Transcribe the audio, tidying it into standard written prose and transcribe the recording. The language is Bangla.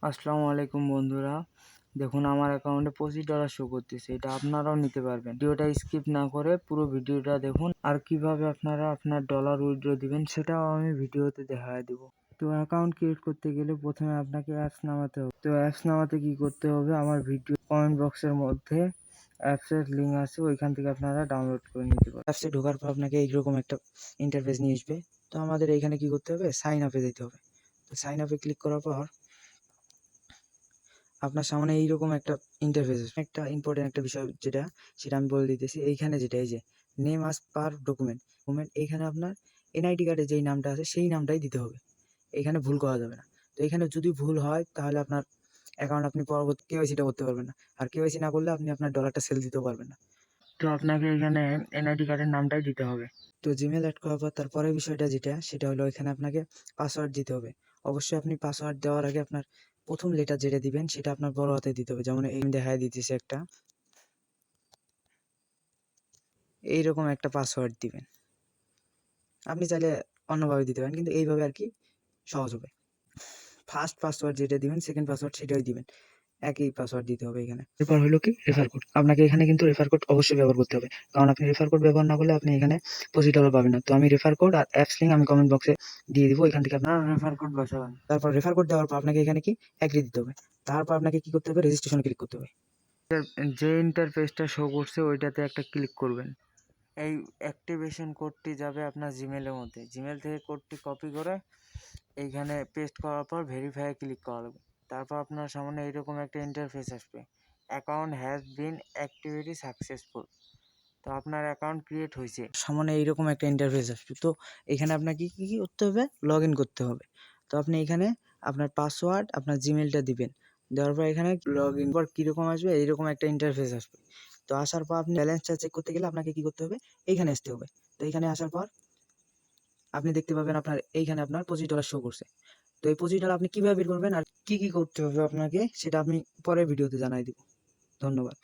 আসসালামু আলাইকুম বন্ধুরা, দেখুন আমার অ্যাকাউন্টে $25 শো করতেছে। এটা আপনারাও নিতে পারবেন। ভিডিওটা স্কিপ না করে পুরো ভিডিওটা দেখুন। আর কিভাবে আপনারা আপনার ডলার উইথড্র দিবেন সেটাও আমি ভিডিওতে দেখায় দেব। তো অ্যাকাউন্ট ক্রিয়েট করতে গেলে প্রথমে আপনাকে অ্যাপস নামাতে হবে। তো অ্যাপস নামাতে কি করতে হবে, আমার ভিডিও কমেন্ট বক্সের মধ্যে অ্যাপসের লিঙ্ক আছে, ওইখান থেকে আপনারা ডাউনলোড করে নিতে পারেন। অ্যাপসে ঢোকার পর আপনাকে এইরকম একটা ইন্টারফেস নিয়ে আসবে। তো আমাদের এইখানে কি করতে হবে, সাইন আপে যেতে হবে। তো সাইন আপে ক্লিক করার পর আপনার সামনে এইরকম একটা ইন্টারফেস, একটা ইম্পর্টেন্ট একটা বিষয় সেটা আমি বলে দিতেছি। এইখানে যেটা, এই যে নেম আস পার ডকুমেন্ট, এইখানে আপনার এনআইডি কার্ডে যেই নামটা আছে সেই নামটাই দিতে হবে। এখানে ভুল করা যাবে না। তো এখানে যদি ভুল হয় তাহলে আপনার অ্যাকাউন্ট আপনি পরবর্তী কেওয়াইসিটা করতে পারবেন না। আর কেওয়াইসি না করলে আপনি আপনার ডলারটা সেল দিতেও পারবেন না। তো আপনাকে এখানে এনআইডি কার্ডের নামটাই দিতে হবে। তো জিমেল অ্যাড করার পর তারপরে বিষয়টা সেটা হলো এখানে আপনাকে পাসওয়ার্ড দিতে হবে। অবশ্যই আপনি পাসওয়ার্ড দেওয়ার আগে আপনার প্রথম লেটার যেটা দিবেন সেটা আপনার বড় হাতে দিতে হবে। যেমন এই দেখায় দিতেছে একটা, এইরকম একটা পাসওয়ার্ড দিবেন। আপনি চাইলে অন্যভাবে দিতে পারেন, কিন্তু এইভাবে আর কি সহজ হবে। ফার্স্ট পাসওয়ার্ড যেটা দিবেন, সেকেন্ড পাসওয়ার্ড সেটাই দিবেন, একই পাসওয়ার্ড দিতে হবে এখানে। এরপর হলো কি রেফার কোড, আপনাকে এখানে কিন্তু রেফার কোড অবশ্যই ব্যবহার করতে হবে, কারণ আপনি রেফার কোড ব্যবহার না করলে আপনি এখানে $25 পাবেন না। তো আমি রেফার কোড আর অ্যাপস লিঙ্ক আমি কমেন্ট বক্সে দিয়ে দিব, এখান থেকে আপনারা রেফার কোড বসাবেন। তারপর রেফার কোড দেওয়ার পর আপনাকে এখানে কি এগ্রি দিতে হবে। তারপর আপনাকে কি করতে হবে, রেজিস্ট্রেশন ক্লিক করতে হবে। যে ইন্টারফেসটা শো করছে ওইটাতে একটা ক্লিক করবেন। এই অ্যাক্টিভেশন কোডটি যাবে আপনার জিমেলের মধ্যে। জিমেল থেকে কোডটি কপি করে এইখানে পেস্ট করার পর ভেরিফাই ক্লিক করা লাগবে। তারপর আপনার সামনে এইরকম একটা ইন্টারফেস আসবে, account has been activity successful. তো আপনার অ্যাকাউন্ট ক্রিয়েট হয়েছে, সামনে এইরকম একটা ইন্টারফেস আসবে। তো এখানে আপনাকে কি কি করতে হবে, লগ ইন করতে হবে। তো আপনি এখানে আপনার পাসওয়ার্ড, আপনার জিমেলটা দিবেন। দেওয়ার পর এখানে লগ ইন পর কীরকম আসবে, এইরকম একটা ইন্টারফেস আসবে। তো আসার পর আপনি ব্যালেন্সটা চেক করতে গেলে আপনাকে কি করতে হবে, এইখানে আসতে হবে। তো এইখানে আসার পর আপনি দেখতে পাবেন আপনার এইখানে আপনার $25 শো করছে। তো এই $25 আপনি কিভাবে বের করবেন আর কি কি করতে হবে আপনাকে, সেটা আমি পরের ভিডিওতে জানাই দিব। ধন্যবাদ।